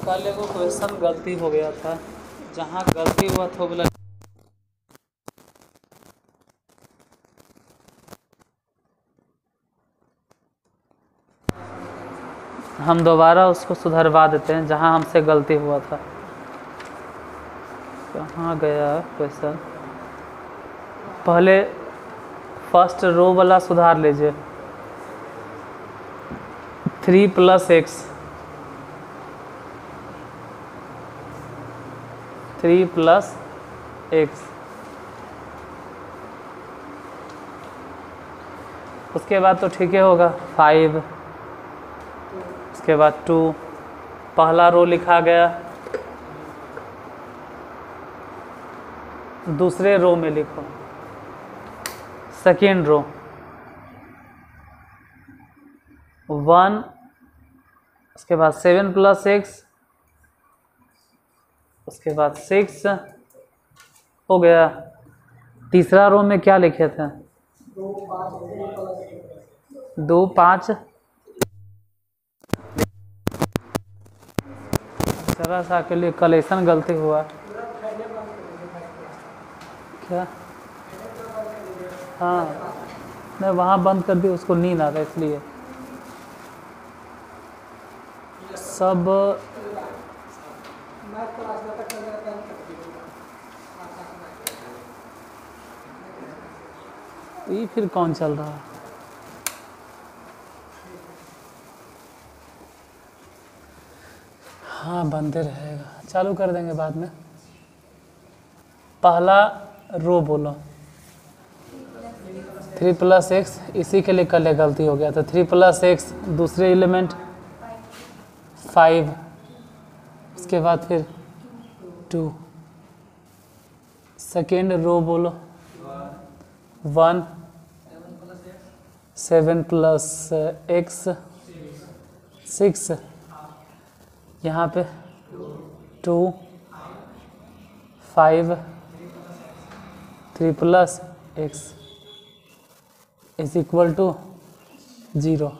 कल एगो क्वेश्चन गलती हो गया था, जहाँ गलती हुआ था वो बोला हम दोबारा उसको सुधरवा देते हैं जहाँ हमसे गलती हुआ था। कहाँ गया क्वेश्चन? पहले फर्स्ट रो वाला सुधार लीजिए। 3 + x 3 + x, उसके बाद तो ठीक ही होगा 5, उसके बाद 2, पहला रो लिखा गया, दूसरे रो में लिखो सेकेंड रो 1, उसके बाद 7 + x, उसके बाद 6 हो गया। तीसरा रो में क्या लिखे थे? 2, 5। जरा सा के लिए कलेक्शन गलती हुआ क्या? हाँ, मैं वहाँ बंद कर दी, उसको नींद आ रहा इसलिए सब। ये फिर कौन चल रहा है? हाँ, बंदे रहेगा, चालू कर देंगे बाद में। पहला रो बोलो 3 + x, इसी के लिए कल गलती हो गया था। 3 + x, दूसरे एलिमेंट 5, उसके बाद फिर 2, सेकेंड रो बोलो 1, 7 + x 6, यहाँ पे 2, 5, 3 + x = 0।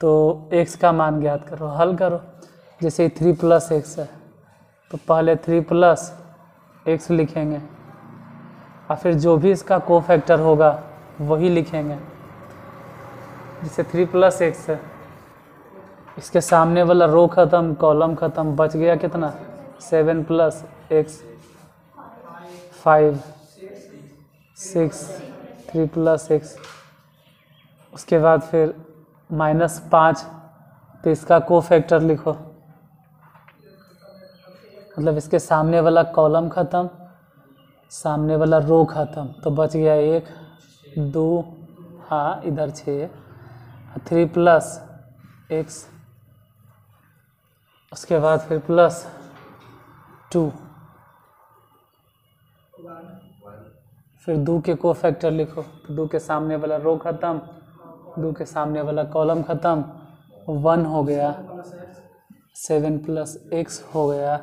तो x का मान ज्ञात करो, हल करो। जैसे 3 + x है तो पहले 3 + x लिखेंगे और फिर जो भी इसका कोफैक्टर होगा वही लिखेंगे। जैसे 3 + x है, इसके सामने वाला रो ख़त्म, कॉलम ख़त्म, बच गया कितना? 7 + x 5, 6, 3 + x, उसके बाद फिर -5, तो इसका कोफैक्टर लिखो, मतलब इसके सामने वाला कॉलम ख़त्म, सामने वाला रो ख़त्म, तो बच गया 1, 2, हाँ इधर 6, 3 + x, उसके बाद फिर +2, फिर 2 के कोफैक्टर लिखो, तो 2 के सामने वाला रो ख़त्म, 2 के सामने वाला कॉलम ख़त्म, 1 हो गया, 7 + x हो गया,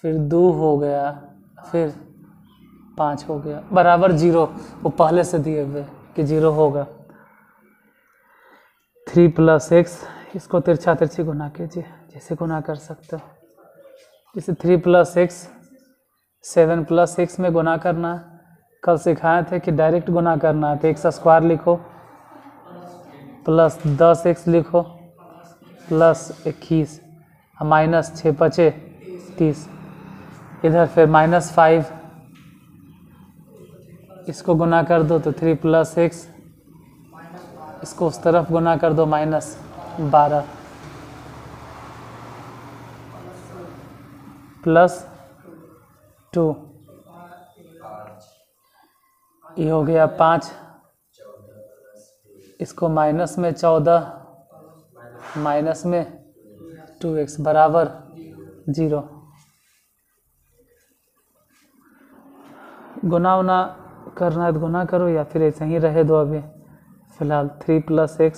फिर 2 हो गया, फिर 5 हो गया, बराबर 0। वो पहले से दिए हुए कि 0 होगा। 3 + x, इसको तिरछा तिरछी गुना कीजिए, जैसे गुना कर सकते हो। जैसे 3 + x 7 + x में गुना करना, कल सिखाए थे कि डायरेक्ट गुना करना है, तो x² लिखो +10x लिखो +21, -6 × 30, इधर फिर -5, इसको गुना कर दो तो 3 + x, इसको उस तरफ गुना कर दो -12 +2, ये हो गया 5, इसको माइनस में 14 माइनस में 2x बराबर 0। गुना उना करना है तो गुना करो या फिर ऐसे ही रहे दो। अभी फ़िलहाल 3 + x,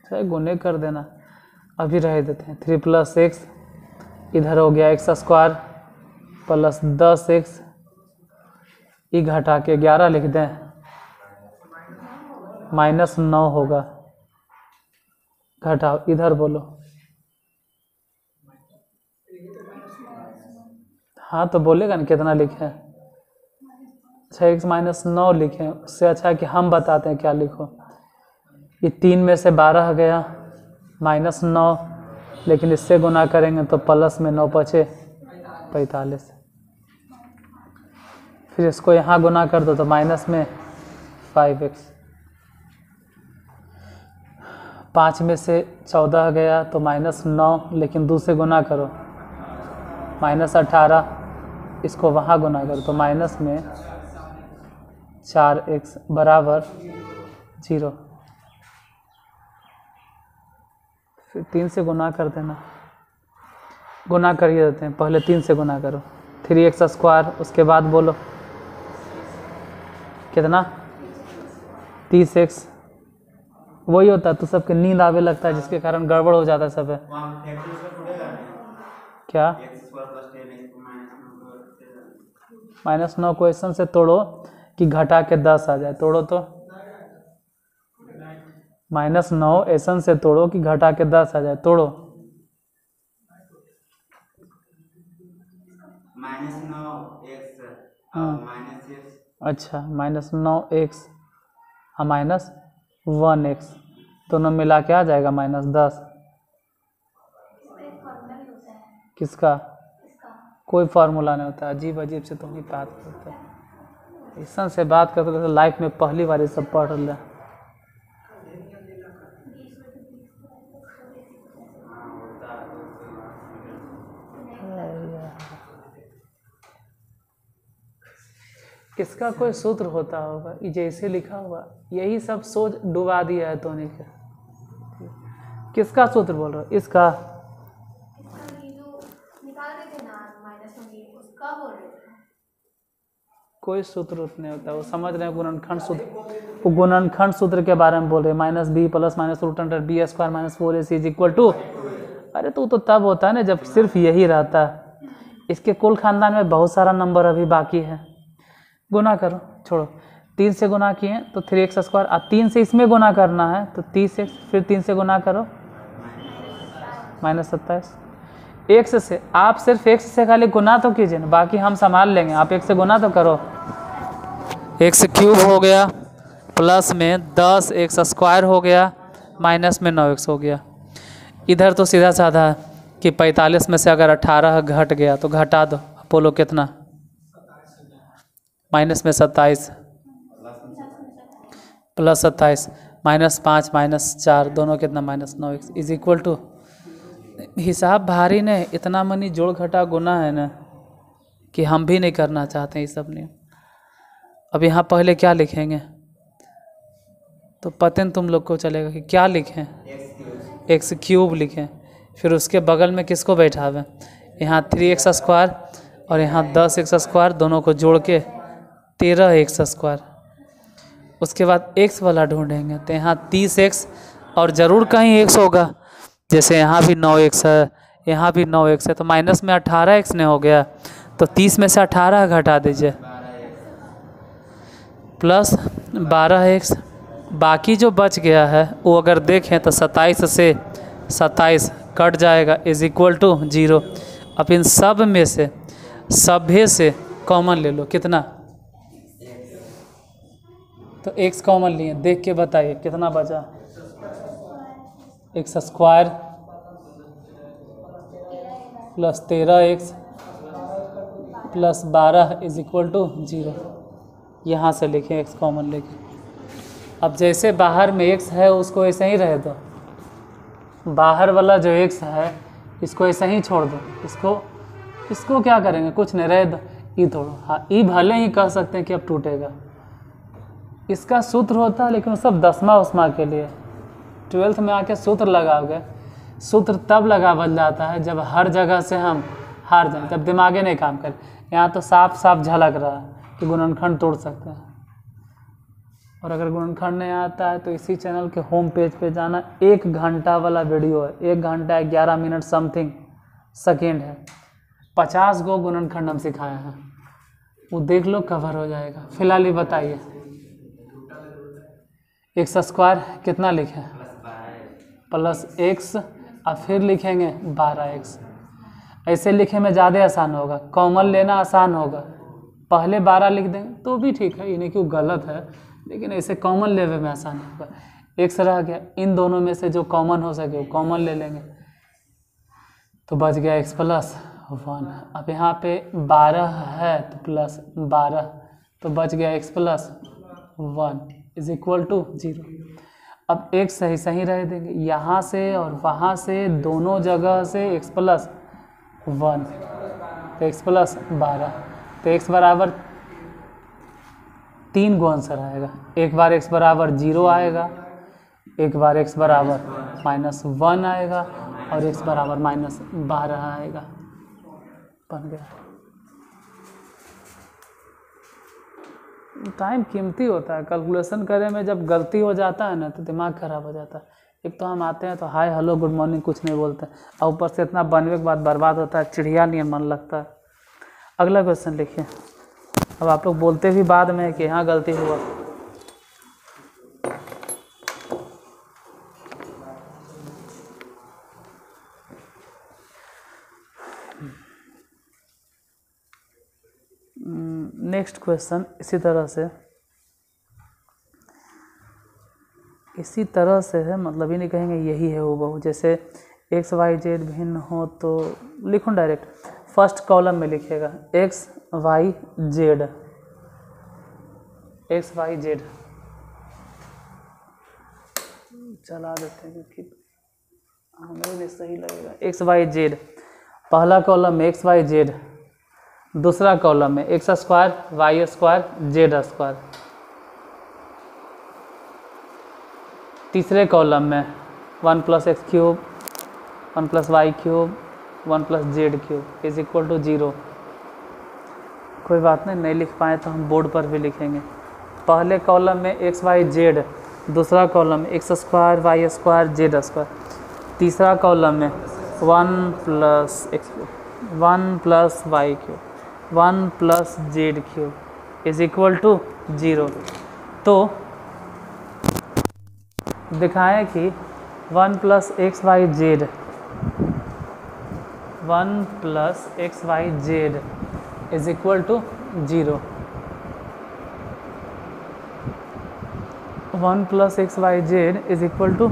चाहे गुने कर देना, अभी रह देते हैं। 3 + x, इधर हो गया x² +10x, ये घटा के 11 लिख दें, -9 होगा। घटाओ, इधर बोलो हाँ तो बोलेगा ना कितना लिखे। अच्छा x माइनस 9 लिखें, उससे अच्छा है कि हम बताते हैं क्या लिखो। ये 3 में से 12 गया माइनस 9, लेकिन इससे गुना करेंगे तो प्लस में 9 बचे 45। फिर इसको यहाँ गुना कर दो तो माइनस में 5x। 5 में से 14 गया तो माइनस 9, लेकिन 2 से गुना करो माइनस 18, इसको वहाँ गुना करो तो माइनस में 4x बराबर 0। फिर 3 से गुना कर देना, गुना करिए देते हैं, पहले 3 से गुना करो 3x स्क्वायर, उसके बाद बोलो कितना 30x। वही होता है तो सबके नींद आवे लगता है, जिसके कारण गड़बड़ हो जाता है सब है। क्या -9 क्वेश्चन से तोड़ो कि घटा के 10 आ जाए, तोड़ो तो -9 ऐसन से तोड़ो कि घटा के 10 आ जाए, तोड़ो। अच्छा -9x हाँ -1x दोनों मिला के आ जाएगा -10। किसका? कोई फार्मूला नहीं होता, अजीब अजीब से तो नहीं बात करते। ऐसा से बात करते तो लाइफ में पहली बार ये सब पढ़ रहा। इसका कोई सूत्र होता होगा, ये जैसे लिखा हुआ यही सब सोच डुबा दिया है तोने का। किसका सूत्र बोल रहा है? इसका कोई सूत्र नहीं होता, वो समझ रहे हैं गुणनखंड सूत्र, वो गुणनखंड सूत्र के बारे में बोल रहे हैं -b plus -√b² minus 4ac is equal to. अरे तो तब होता है ना जब सिर्फ यही रहता है। इसके कुल खानदान में बहुत सारा नंबर अभी बाकी है। गुना करो, छोड़ो 3 से गुना किए तो 3x², अब 3 से इसमें गुना करना है तो 30x, फिर 3 से गुना करो -27। x से आप सिर्फ x से खाली गुना तो कीजिए ना, बाकी हम संभाल लेंगे। आप x से गुना तो करो, x³ हो गया प्लस में 10x² हो गया माइनस में 9x हो गया। इधर तो सीधा साधा कि 45 में से अगर 18 घट गया तो घटा दो, बोलो कितना माइनस में 27 प्लस 27 -5 -4 दोनों कितना -9x इज इक्वल टू। हिसाब भारी नहीं, इतना मनी जोड़ घटा गुना है ना कि हम भी नहीं करना चाहते ये सब नहीं। अब यहाँ पहले क्या लिखेंगे तो पता तुम लोग को चलेगा कि क्या लिखें, x³ लिखें, फिर उसके बगल में किसको बैठावें, यहाँ 3x² और यहाँ 10x², दोनों को जोड़ के 13x²। उसके बाद x वाला ढूंढेंगे तो यहाँ 30x और ज़रूर कहीं x होगा, जैसे यहाँ भी 9x है, यहाँ भी 9x है, तो माइनस में 18x ने हो गया, तो 30 में से 18 घटा दीजिए प्लस 12x। बाकी जो बच गया है वो अगर देखें तो 27 से 27 कट जाएगा इज इक्वल टू 0। अब इन सब में से सभ्य से कॉमन ले लो, कितना तो x कॉमन लिए, देख के बताइए कितना बचा। x² plus 13x plus 12 is equal to 0। यहाँ से लिखें x कॉमन लेके। अब जैसे बाहर में x है उसको ऐसे ही रह दो, बाहर वाला जो x है इसको ऐसे ही छोड़ दो, इसको क्या करेंगे, कुछ नहीं रह दो, ई तोड़ो। हाँ ई भले ही कह सकते हैं कि अब टूटेगा, इसका सूत्र होता है, लेकिन वो सब 10वां उसमा के लिए। 12th में आके सूत्र लगाओगे, सूत्र तब लगावल जाता है जब हर जगह से हम हार जाएं, तब दिमागे नहीं काम करे। यहाँ तो साफ साफ झलक रहा है कि गुणनखंड तोड़ सकते हैं। और अगर गुणनखंड नहीं आता है तो इसी चैनल के होम पेज पे जाना, 1 घंटा वाला वीडियो है, 1 घंटा 11 मिनट समथिंग सेकेंड है, 50 गो गुणनखंड हम सिखाए हैं, वो देख लो, कवर हो जाएगा। फिलहाल ये बताइए x² कितना लिखें प्लस x, और फिर लिखेंगे 12x। ऐसे लिखे में ज़्यादा आसान होगा, कॉमन लेना आसान होगा, पहले 12 लिख देंगे तो भी ठीक है, ये नहीं क्यों गलत है, लेकिन ऐसे कॉमन लेवे में आसान होगा। x रह गया, इन दोनों में से जो कॉमन हो सके वो कॉमन ले लेंगे, तो बच गया x प्लस 1। अब यहाँ पे 12 है तो प्लस 12, तो बच गया x plus 1 is equal to 0। अब x सही सही रह देंगे, यहाँ से और वहाँ से दोनों जगह से x प्लस 1, तो x प्लस 12, तो x बराबर 3 गो आंसर आएगा। एक बार x बराबर 0 आएगा, एक बार x बराबर -1 आएगा, और x बराबर -12 आएगा। बन गया। टाइम कीमती होता है, कैलकुलेशन करने में जब गलती हो जाता है ना तो दिमाग खराब हो जाता है। एक तो हम आते हैं तो हाय हेलो गुड मॉर्निंग कुछ नहीं बोलते, और ऊपर से इतना बनने के बाद बर्बाद होता है, चिड़िया नहीं मन लगता है। अगला क्वेश्चन लिखिए। अब आप लोग बोलते भी बाद में कि यहाँ गलती हुआ। नेक्स्ट क्वेश्चन इसी तरह से है, मतलब ये नहीं कहेंगे यही है वो बहु, जैसे एक्स वाई जेड भिन्न हो तो लिखूँ डायरेक्ट। फर्स्ट कॉलम में लिखिएगा X Y Z, X Y Z चला देते हैं क्योंकि हमें भी सही लगेगा। एक्स वाई जेड, पहला कॉलम में एक्स वाई जेड, दूसरा कॉलम में x square Y square Z square, तीसरे कॉलम में 1 + x cube 1 + y cube 1 + z cube is equal to 0। कोई बात नहीं लिख पाए तो हम बोर्ड पर भी लिखेंगे। पहले कॉलम में एक्स वाई जेड, दूसरा कॉलम में x square Y square Z square, तीसरा कॉलम में 1 + x 1 + y cube 1 + z cube is equal to 0। तो दिखाएं कि 1 + x y z 1 + x y z is equal to 0। 1 + x y z is equal to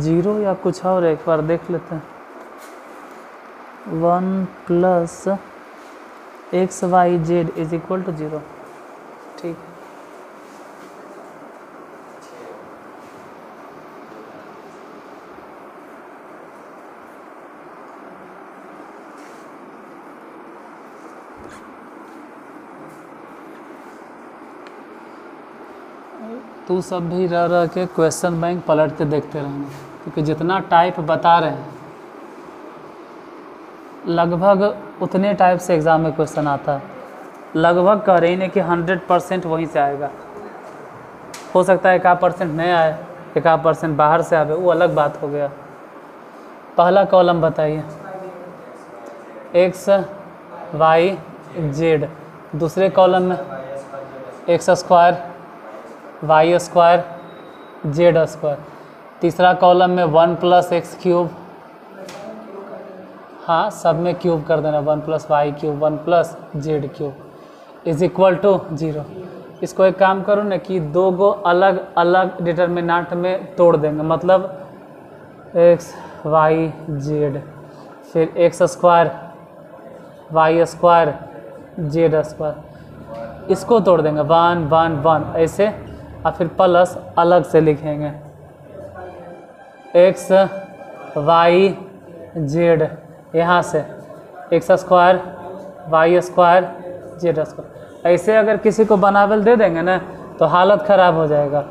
0 या कुछ और, एक बार देख लेते हैं। 1 + x y z is equal to 0, ठीक है। तू सब भी रह के क्वेश्चन बैंक पलट के देखते रहना, क्योंकि जितना टाइप बता रहे हैं लगभग उतने टाइप से एग्ज़ाम में क्वेश्चन आता है। लगभग कह रही नहीं कि 100% वहीं से आएगा, हो सकता है 1% नहीं आए, 1% बाहर से आवे, वो अलग बात हो गया। पहला कॉलम बताइए एक्स वाई जेड, दूसरे कॉलम में x square Y square Z square, तीसरा कॉलम में 1 + x क्यूब, हाँ सब में क्यूब कर देना, 1 + y cube 1 + z cube is equal to 0। इसको एक काम करो ना कि 2 गो अलग अलग डिटर्मिनेंट में तोड़ देंगे, मतलब x y z फिर x square Y square Z square, इसको तोड़ देंगे 1 1 1 ऐसे, और फिर प्लस अलग से लिखेंगे एक्स वाई जेड, यहाँ से x square Y square Z square. ऐसे अगर किसी को बनावल दे देंगे ना तो हालत ख़राब हो जाएगा।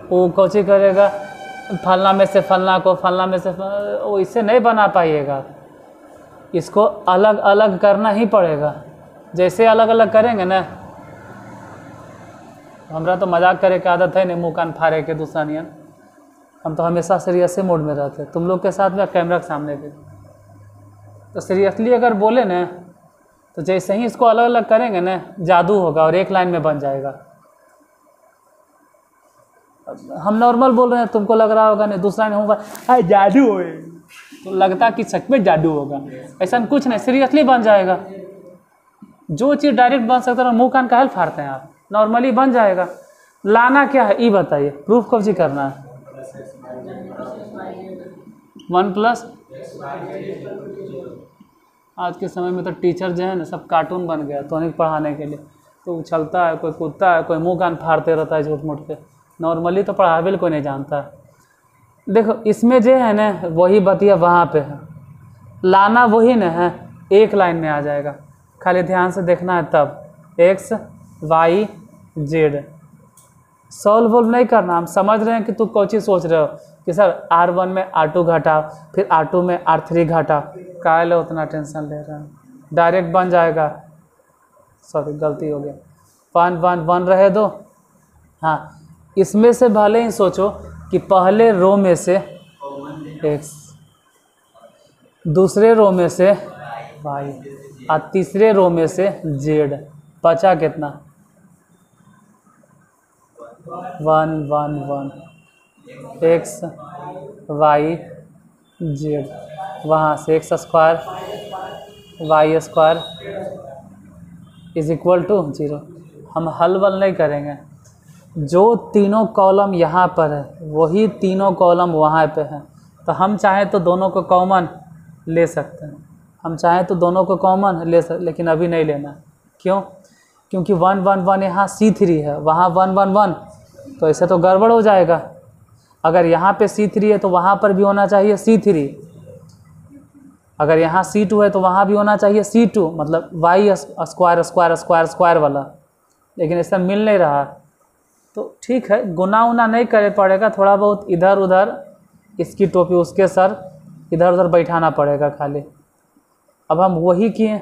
वो कोची करेगा फलना में से फलना को, फलना में से वो इससे नहीं बना पाइएगा, इसको अलग अलग करना ही पड़ेगा। जैसे अलग अलग करेंगे ना, हमरा तो मजाक करे की आदत है नहीं, मुँह कान फाड़े के दूसरा नियन, हम तो हमेशा सीरियस मोड में रहते हैं, तुम लोग के साथ में कैमरा के सामने भी। तो सीरियसली अगर बोले ना तो जैसे ही इसको अलग अलग करेंगे ना जादू होगा और एक लाइन में बन जाएगा। हम नॉर्मल बोल रहे हैं, तुमको लग रहा होगा नहीं, दूसरा नहीं होगा जादू है। तो लगता कि सच में जादू होगा, ऐसा कुछ नहीं, सीरियसली बन जाएगा। जो चीज़ डायरेक्ट बन सकता है मुँह कान काहे फाड़ते हैं आप, नॉर्मली बन जाएगा। लाना क्या है ये बताइए, प्रूफ कब जी करना है। 1+ आज के समय में तो टीचर जो है ना सब कार्टून बन गया तो उन्हें पढ़ाने के लिए, तो उछलता है, कोई कूदता है, कोई मुंह कान फाड़ते रहता है झूठ मूठ के, नॉर्मली तो पढ़ावे कोई नहीं जानता। देखो इसमें जो है ना वही बतिया वहाँ पे है, लाना वही ना है, एक लाइन में आ जाएगा, खाली ध्यान से देखना है तब। x y z solve valve नहीं करना, हम समझ रहे हैं कि तू कौन चीज़ सोच रहे हो कि सर R1 में R2 घटा, फिर R2 में R3 घटा, काहे लो उतना टेंशन ले रहे हैं, डायरेक्ट बन जाएगा। सॉरी गलती हो गया, 1 1 1 रहे दो। हाँ इसमें से भले ही सोचो कि पहले रो में से x, दूसरे रो में से y और तीसरे रो में से z, बचा कितना 1 1 1 x y z, वहाँ से x square y square is equal to 0। हम हल वल नहीं करेंगे, जो तीनों कॉलम यहाँ पर है वही तीनों कॉलम वहाँ पे है, तो हम चाहें तो दोनों को कॉमन ले सकते हैं, हम चाहें तो दोनों को कॉमन ले सकते, लेकिन अभी नहीं लेना। क्यों? क्योंकि 1 1 1 यहाँ C3 है, वहाँ 1 1 1, तो ऐसे तो गड़बड़ हो जाएगा। अगर यहाँ पे C3 है तो वहाँ पर भी होना चाहिए C3, अगर यहाँ C2 है तो वहाँ भी होना चाहिए C2, मतलब y square square square square वाला, लेकिन ऐसा मिल नहीं रहा। तो ठीक है, गुना उना नहीं करे पड़ेगा, थोड़ा बहुत इधर उधर इसकी टोपी उसके सर इधर उधर बैठाना पड़ेगा खाली। अब हम वही किए,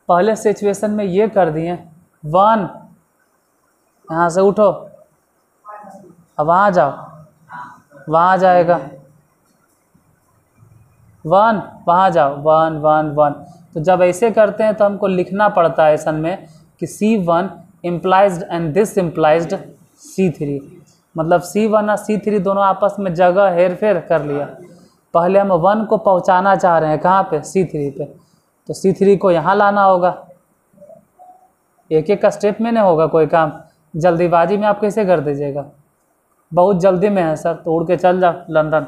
पहले सिचुएशन में ये कर दिए 1, यहाँ से उठो, अब वहाँ जाओ, वहाँ जाएगा 1, वहाँ जाओ 1 1 1। तो जब ऐसे करते हैं तो हमको लिखना पड़ता है ऐसा में कि C1 इम्प्लाइज्ड एंड दिस इम्प्लाइज्ड C3, मतलब C1 और C3 दोनों आपस में जगह हेर फेर कर लिया। पहले हम 1 को पहुंचाना चाह रहे हैं कहाँ पे, C3 पे, तो C3 को यहाँ लाना होगा। एक एक का स्टेप में नहीं होगा कोई काम, जल्दीबाजी में आप कैसे कर दीजिएगा, बहुत जल्दी में है सर तो उड़ के चल जाओ लंदन,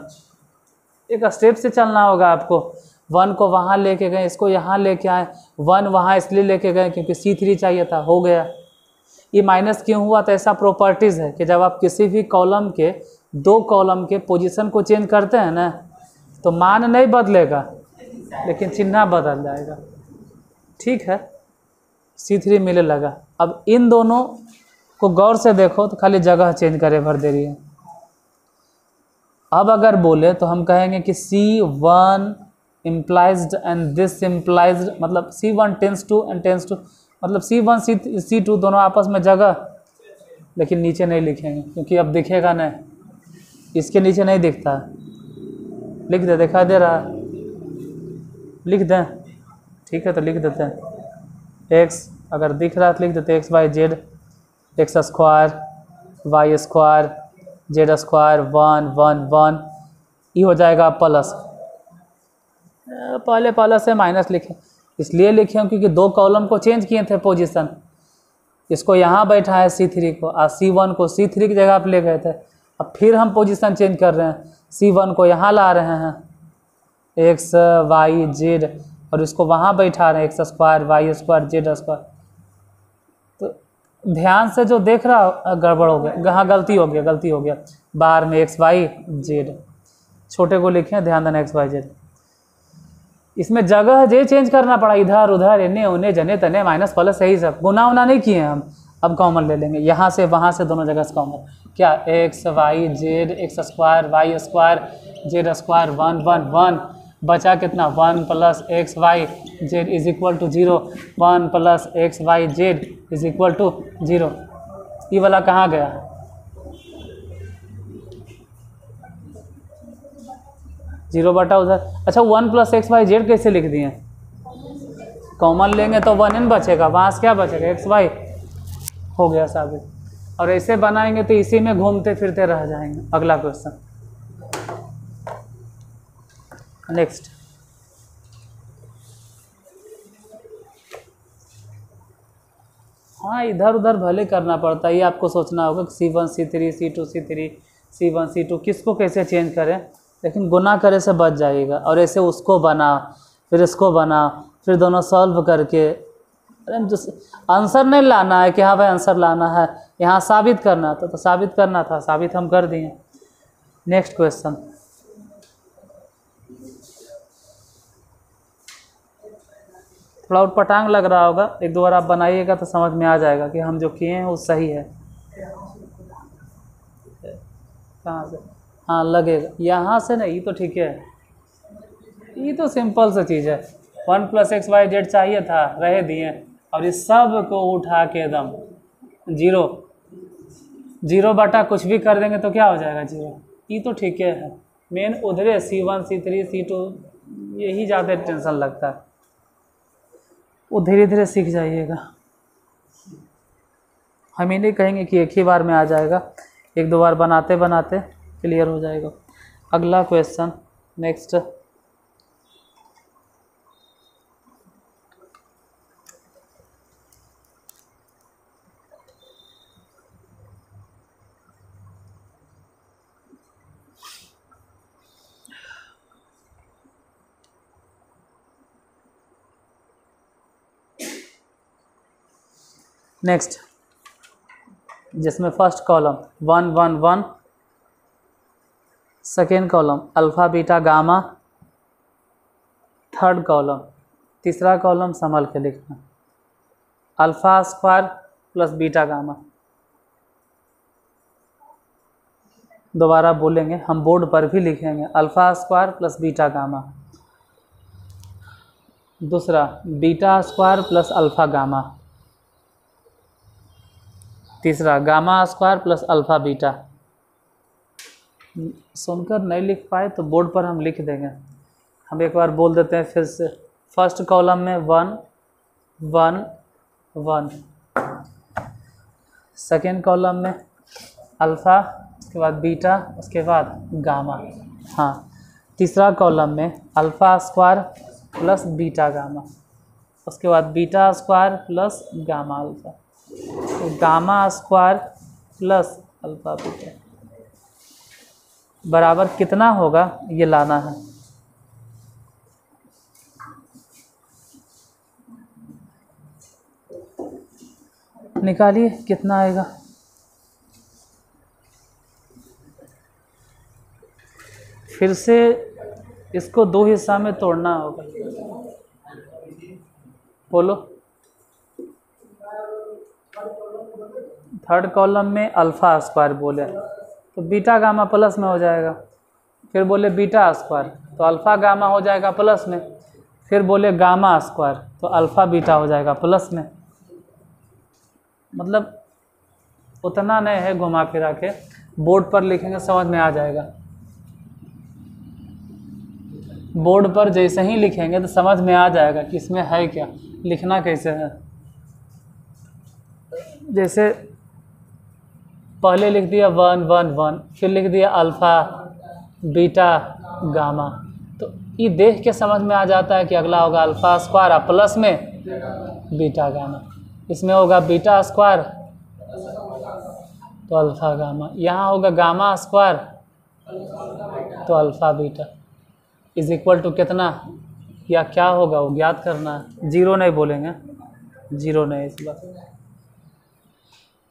एक स्टेप से चलना होगा आपको। 1 को वहाँ लेके गए, इसको यहाँ लेके आए, 1 वहाँ इसलिए लेके गए क्योंकि C3 चाहिए था, हो गया। ये माइनस क्यों हुआ, तो ऐसा प्रॉपर्टीज़ है कि जब आप किसी भी कॉलम के 2 कॉलम के पोजीशन को चेंज करते हैं ना, तो मान नहीं बदलेगा लेकिन चिन्ह बदल जाएगा। ठीक है, C3 मिलने लगा। अब इन दोनों को गौर से देखो तो खाली जगह चेंज करे भर दे रही है। अब अगर बोले तो हम कहेंगे कि C1 इम्प्लाइज्ड एंड दिस इम्प्लाइज्ड, मतलब C1 tends to and tends to, मतलब C1 C2 दोनों आपस में जगह, लेकिन नीचे नहीं लिखेंगे क्योंकि अब दिखेगा नहीं, इसके नीचे नहीं दिखता। लिख दे, दिखा दे रहा, लिख दें, ठीक है तो लिख देते हैं x, अगर दिख रहा तो लिख देते x y z, x square y square z square 1 1 1, ये हो जाएगा प्लस, पहले प्लस से माइनस लिखे, इसलिए लिखे हम क्योंकि 2 कॉलम को चेंज किए थे पोजीशन, इसको यहाँ बैठा है C3 को, और C1 को C3 की जगह आप ले गए थे, अब फिर हम पोजीशन चेंज कर रहे हैं, C1 को यहाँ ला रहे हैं x y z, और इसको वहाँ बैठा रहे हैं x square y square z square. तो ध्यान से जो देख रहा गड़बड़ हो गया, हाँ गलती हो गया, बार में x y z, छोटे को लिखे ध्यान देना x y z, इसमें जगह जे चेंज करना पड़ा, इधर उधर इन्हें उन्हें जने तने माइनस प्लस यही सब, गुना उना नहीं किए हम। अब कॉमन ले लेंगे, यहाँ से वहाँ से दोनों जगह से कॉमन, क्या x y z x square y square z square 1 1 1, बचा कितना 1 plus x y z is equal to 0, 1 plus x y z is equal to 0। ये वाला कहाँ गया, जीरो बटा उधर। अच्छा 1 प्लस x y z कैसे लिख दिए, कॉमन लेंगे तो 1n बचेगा, वहाँ से क्या बचेगा x y, हो गया साबित। और ऐसे बनाएंगे तो इसी में घूमते फिरते रह जाएंगे। अगला क्वेश्चन, नेक्स्ट, हाँ इधर उधर भले करना पड़ता है, ये आपको सोचना होगा कि C1 C3 C2 C3 C1 C2 किसको कैसे चेंज करें, लेकिन गुना करे से बच जाइएगा। और ऐसे उसको बना फिर इसको बना फिर दोनों सॉल्व करके, आंसर नहीं लाना है कि हाँ भाई आंसर लाना है, यहाँ साबित करना था तो साबित करना था, साबित हम कर दिए। नेक्स्ट क्वेश्चन, थोड़ा उटपटांग लग रहा होगा, एक दो बार आप बनाइएगा तो समझ में आ जाएगा कि हम जो किए हैं वो सही है। कहाँ से, हाँ लगेगा, यहाँ से नहीं, तो ठीक है, ये तो सिंपल सा चीज़ है। 1 + XYZ चाहिए था, रह दिए, और इस सब को उठा के एकदम 0 बटा कुछ भी कर देंगे तो क्या हो जाएगा 0, ये तो ठीक है। मेन उधरे C1 C3 C2 यही ज़्यादा टेंशन लगता है, वो धीरे धीरे सीख जाइएगा। हम ये नहीं कहेंगे कि एक ही बार में आ जाएगा, एक दो बार बनाते बनाते क्लियर हो जाएगा। अगला क्वेश्चन, नेक्स्ट, नेक्स्ट जिसमें first column 1 1 1, second column alpha beta gamma, third column, तीसरा कॉलम संभल के लिखना alpha square plus beta gamma. दोबारा बोलेंगे, हम बोर्ड पर भी लिखेंगे alpha square plus beta gamma, दूसरा beta square plus alpha gamma, तीसरा gamma square plus alpha beta. सुनकर नहीं लिख पाए तो बोर्ड पर हम लिख देंगे, हम एक बार बोल देते हैं फिर से। फर्स्ट कॉलम में 1 1 1, सेकेंड कॉलम में अल्फ़ा, उसके बाद बीटा, उसके बाद गामा। हाँ, तीसरा कॉलम में alpha square plus beta gamma, उसके बाद beta square plus gamma alpha, तो gamma square plus alpha beta बराबर कितना होगा ये लाना है। निकालिए कितना आएगा। फिर से इसको दो हिस्सा में तोड़ना होगा, बोलो। थर्ड कॉलम में अल्फ़ा स्क्वायर बोले तो बीटा गामा प्लस में हो जाएगा, फिर बोले बीटा स्क्वायर तो अल्फ़ा गामा हो जाएगा प्लस में, फिर बोले गामा स्क्वायर तो अल्फ़ा बीटा हो जाएगा प्लस में। मतलब उतना नहीं है, घुमा फिरा के बोर्ड पर लिखेंगे समझ में आ जाएगा। बोर्ड पर जैसे ही लिखेंगे तो समझ में आ जाएगा कि इसमें है क्या, लिखना कैसे है। जैसे पहले लिख दिया 1 1 1, फिर लिख दिया अल्फ़ा बीटा गामा, तो ये देख के समझ में आ जाता है कि अगला होगा अल्फ़ा स्क्वायर प्लस में बीटा गामा, इसमें होगा बीटा स्क्वायर तो अल्फ़ा गामा, यहाँ होगा गामा स्क्वायर तो alpha beta is equal to कितना या क्या होगा वो ज्ञात करना है। 0 नहीं बोलेंगे, 0 नहीं,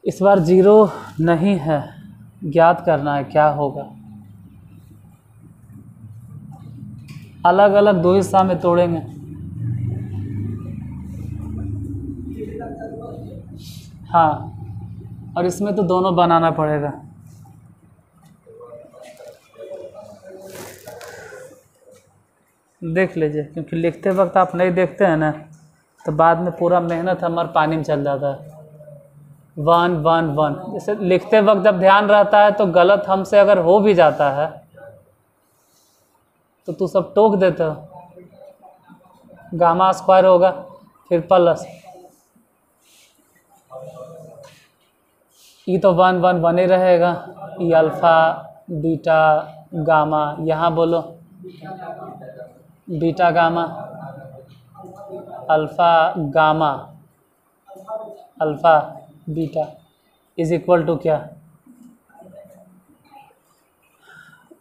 इस बार 0 नहीं है, ज्ञात करना है क्या होगा। अलग अलग दो हिस्सा में तोड़ेंगे। हाँ, और इसमें तो दोनों बनाना पड़ेगा। देख लीजिए, क्योंकि लिखते वक्त आप नहीं देखते हैं ना तो बाद में पूरा मेहनत हमारा पानी में चल जाता है। 1 1 1 जैसे लिखते वक्त जब ध्यान रहता है तो गलत हमसे अगर हो भी जाता है तो तू सब टोक देते हो। गामा स्क्वायर होगा फिर प्लस, ये तो 1 1 1 ही रहेगा, ये अल्फ़ा बीटा गामा, यहाँ बोलो beta gamma, alpha gamma, alpha beta is equal to क्या?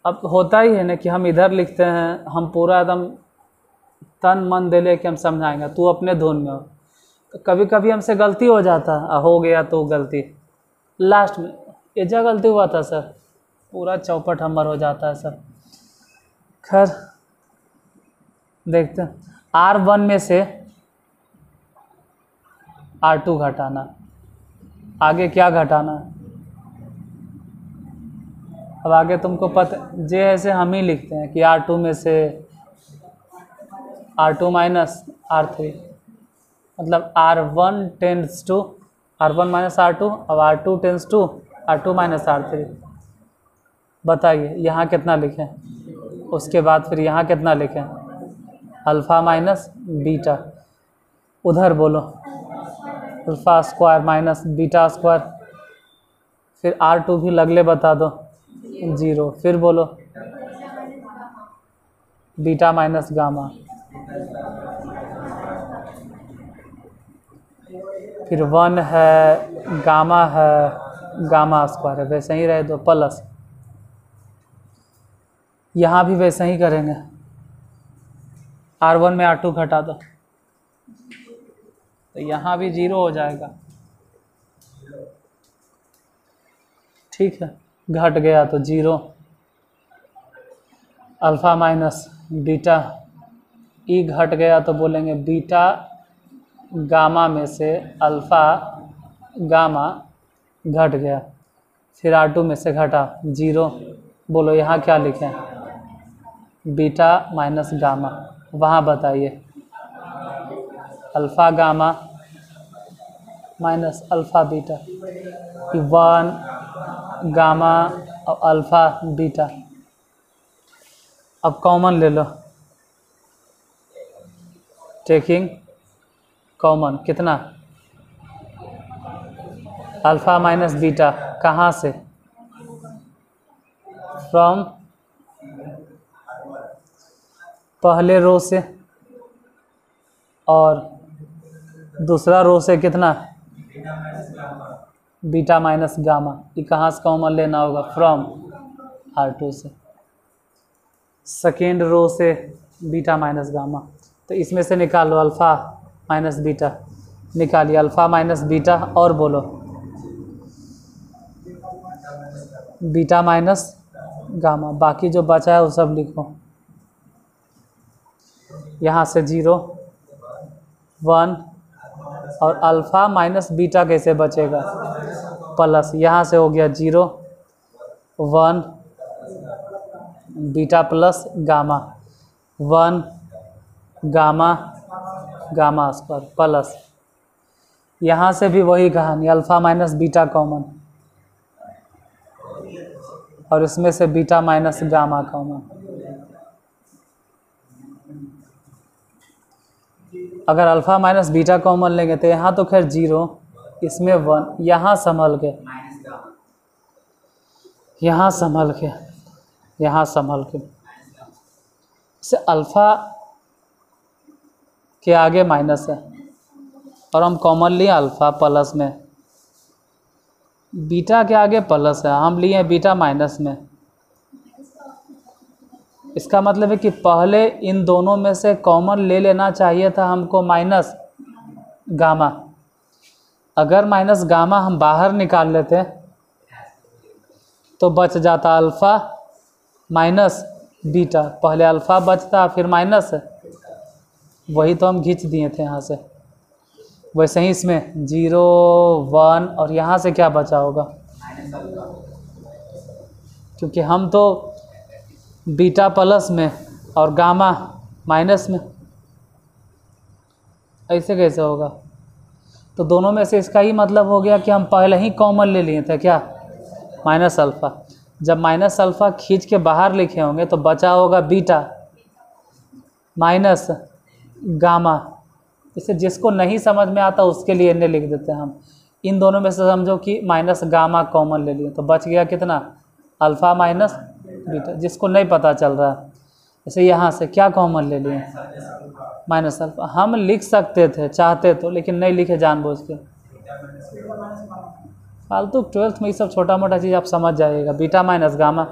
अब होता ही है ना कि हम इधर लिखते हैं, हम पूरा एकदम तन मन दे ले के हम समझाएंगे, तू अपने धुन में हो। तो कभी कभी हमसे गलती हो जाता है, हो गया तो गलती लास्ट में एजा गलती हुआ था सर, पूरा चौपट हमर हो जाता है सर। खैर देखते हैं, R1 में से R2 घटाना, आगे क्या घटाना है? अब आगे तुमको पता, जे ऐसे हम ही लिखते हैं कि R2 में से R2 माइनस R3, मतलब R1 tends to R1 minus R2, अब R2 tends to R2 minus R3। बताइए यहाँ कितना लिखें, उसके बाद फिर यहाँ कितना लिखें? अल्फ़ा माइनस बीटा, उधर बोलो alpha square minus beta square, फिर R2 भी लगले बता दो 0, फिर बोलो बीटा माइनस गामा, फिर 1 है, गामा है, गामा स्क्वायर है, वैसे ही रहे दो प्लस, यहाँ भी वैसे ही करेंगे, R1 में R2 घटा दो तो यहाँ भी 0 हो जाएगा। ठीक है, घट गया तो 0, अल्फ़ा माइनस बीटा, ई घट गया तो बोलेंगे बीटा गामा में से अल्फ़ा गामा घट गया, फिर R2 में से घटा 0, बोलो यहाँ क्या लिखें? बीटा माइनस गामा, वहाँ बताइए alpha gamma minus alpha beta, 1 gamma और अल्फ़ा बीटा। अब कॉमन ले लो, टेकिंग कॉमन, कितना? अल्फ़ा माइनस बीटा, कहाँ से? फ्रॉम पहले रो से, और दूसरा रो से कितना? बीटा माइनस गामा, ये कहाँ से कॉमन लेना होगा? फ्रॉम R2 से। सेकेंड रो से बीटा माइनस गामा, तो इसमें से निकालो अल्फ़ा माइनस बीटा, निकालिए अल्फ़ा माइनस बीटा, और बोलो बीटा माइनस गामा, बाकी जो बचा है वो सब लिखो। यहाँ से 0 1 और अल्फ़ा माइनस बीटा कैसे बचेगा? प्लस, यहाँ से हो गया 0 1 beta plus gamma, 1 gamma gamma square plus, यहाँ से भी वही कहानी, अल्फ़ा माइनस बीटा कॉमन, और इसमें से बीटा माइनस गामा कॉमन। अगर अल्फ़ा माइनस बीटा कॉमन लेंगे तो यहाँ तो खैर 0, इसमें 1, यहाँ संभल के, यहाँ संभल के, यहाँ संभल के, से अल्फ़ा के आगे माइनस है और हम कॉमन लिए अल्फ़ा प्लस में, बीटा के आगे प्लस है, हम लिए बीटा माइनस में। इसका मतलब है कि पहले इन दोनों में से कॉमन ले लेना चाहिए था हमको माइनस गामा। अगर माइनस गामा हम बाहर निकाल लेते तो बच जाता अल्फ़ा माइनस बीटा, पहले अल्फ़ा बचता फिर माइनस, वही तो हम खींच दिए थे यहाँ से। वैसे ही इसमें 0 1 और यहाँ से क्या बचा होगा, क्योंकि हम तो बीटा प्लस में और गामा माइनस में, ऐसे कैसे होगा? तो दोनों में से इसका ही मतलब हो गया कि हम पहले ही कॉमन ले लिए थे क्या, माइनस अल्फ़ा। जब माइनस अल्फ़ा खींच के बाहर लिखे होंगे तो बचा होगा बीटा माइनस गामा। इसे जिसको नहीं समझ में आता उसके लिए इन्हें लिख देते हैं हम। इन दोनों में से समझो कि माइनस गामा कॉमन ले लिए तो बच गया कितना, अल्फ़ा माइनस बीटा। जिसको नहीं पता चल रहा है जैसे यहाँ से क्या कॉमन ले लिए, माइनस अल्फा। हम लिख सकते थे चाहते तो, लेकिन नहीं लिखे जानबूझ के। फालतू 12th में ये सब छोटा मोटा चीज़ आप समझ जाइएगा। बीटा माइनस गामा,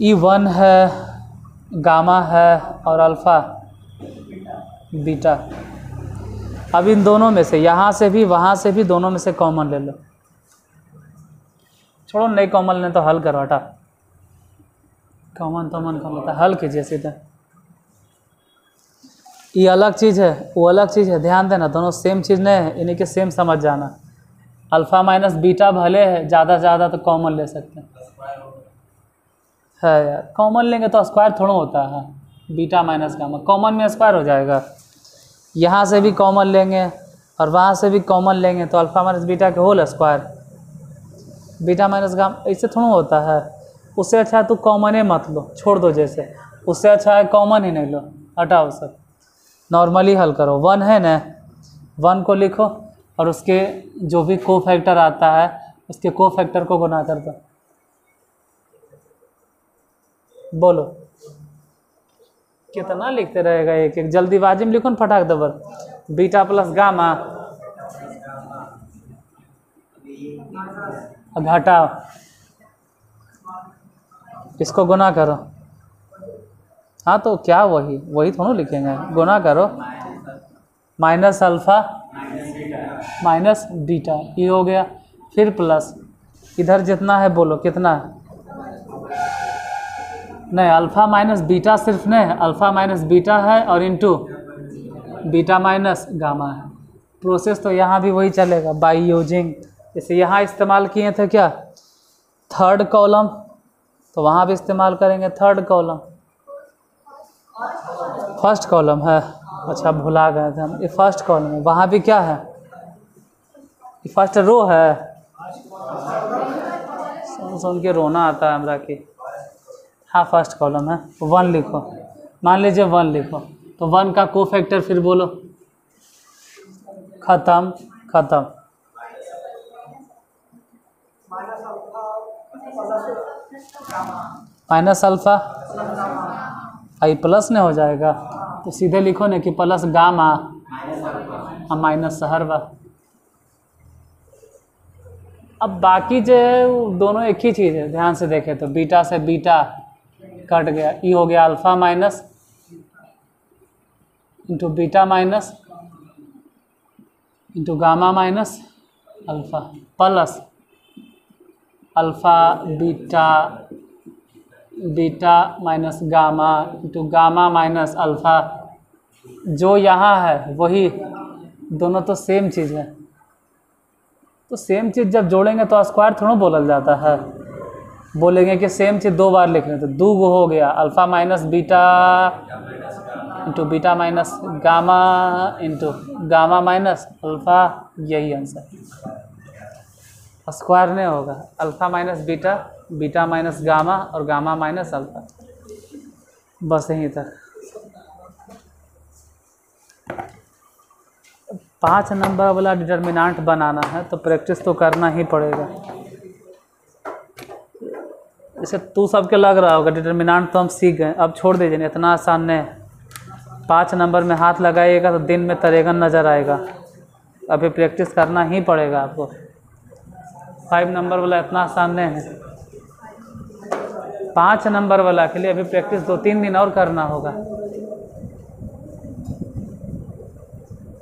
E1 है, गामा है और अल्फ़ा बीटा। अब इन दोनों में से, यहाँ से भी वहाँ से भी, दोनों में से कॉमन ले लो। छोड़ो नहीं कॉमन लें तो हल करो, हटा। कॉमन तो मन कर लेता, हल कीजिए सीधे। ये अलग चीज़ है, वो अलग चीज़ है, ध्यान देना। दोनों सेम चीज़ नहीं है, इन्हीं के सेम समझ जाना। अल्फ़ा माइनस बीटा भले है, ज़्यादा से ज़्यादा तो कॉमन ले सकते हैं। है यार, कॉमन लेंगे तो स्क्वायर थोड़ा होता है। बीटा माइनस गामा कॉमन में स्क्वायर हो जाएगा। यहाँ से भी कॉमन लेंगे और वहाँ से भी कॉमन लेंगे तो अल्फ़ा माइनस बीटा के whole square. Beta minus gamma ऐसे थोड़ा होता है। उससे अच्छा है तो कॉमन ही मत लो, छोड़ दो। जैसे उससे अच्छा है कॉमन ही नहीं लो, हटाओ सब, नॉर्मली हल करो। 1 है ना, 1 को लिखो और उसके जो भी को फैक्टर आता है उसके को फैक्टर को गुना कर दो। बोलो कितना लिखते रहेगा एक एक, जल्दीबाजी में लिखो ना फटाक दबर। बीटा प्लस गामा, घटाओ, इसको गुना करो। हाँ तो क्या वही थोड़ा लिखेंगे, गुना करो। माइनस अल्फ़ा माइनस बीटा, ये हो गया। फिर प्लस, इधर जितना है बोलो कितना है। नहीं, अल्फ़ा माइनस बीटा सिर्फ नहीं, अल्फ़ा माइनस बीटा है और इनटू बीटा माइनस गामा है। प्रोसेस तो यहाँ भी वही चलेगा, बाई यूजिंग। जैसे यहाँ इस्तेमाल किए थे क्या, थर्ड कॉलम, तो वहाँ भी इस्तेमाल करेंगे थर्ड कॉलम। फर्स्ट कॉलम है, अच्छा भुला गए थे हम, ये फर्स्ट कॉलम है। वहाँ भी क्या है, ये फर्स्ट रो है। सुन के रोना आता है हमरा की। हाँ फर्स्ट कॉलम है, 1 लिखो, मान लीजिए 1 लिखो, तो 1 का को फैक्टर फिर बोलो। खत्म खत्म। माइनस अल्फ़ा, आई प्लस नहीं हो जाएगा तो सीधे लिखो ना कि प्लस गामा माइनस सहरवा। अब बाकी जो है वो दोनों एक ही चीज़ है, ध्यान से देखें तो। बीटा से बीटा कट गया, ई हो गया alpha minus into beta minus into gamma minus alpha plus alpha beta beta minus gamma into gamma minus alpha. जो यहाँ है वही, दोनों तो सेम चीज़ है। तो सेम चीज़ जब जोड़ेंगे तो स्क्वायर थोड़ा बोला जाता है। बोलेंगे कि सेम चीज़ 2 बार लिख रहे, तो 2 हो गया। Alpha minus beta into beta minus gamma into gamma minus alpha, यही आंसर। स्क्वायर नहीं होगा, alpha minus beta, beta minus gamma और गामा माइनस अल्फ़ा, बस यहीं तक। 5 नंबर वाला डिटर्मिनेंट बनाना है तो प्रैक्टिस तो करना ही पड़ेगा। जैसे तू सबके लग रहा होगा डिटर्मिनेंट तो हम सीख गए, अब छोड़ दीजिए, इतना आसान नहीं है। 5 नंबर में हाथ लगाइएगा तो दिन में तरेगन नज़र आएगा। अभी प्रैक्टिस करना ही पड़ेगा आपको। 5 नंबर वाला इतना आसान नहीं है। 5 नंबर वाला के लिए अभी प्रैक्टिस 2-3 दिन और करना होगा।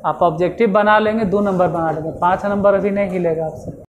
आप ऑब्जेक्टिव बना लेंगे, 2 नंबर बना लेंगे, 5 नंबर अभी नहीं हिलेगा आपसे।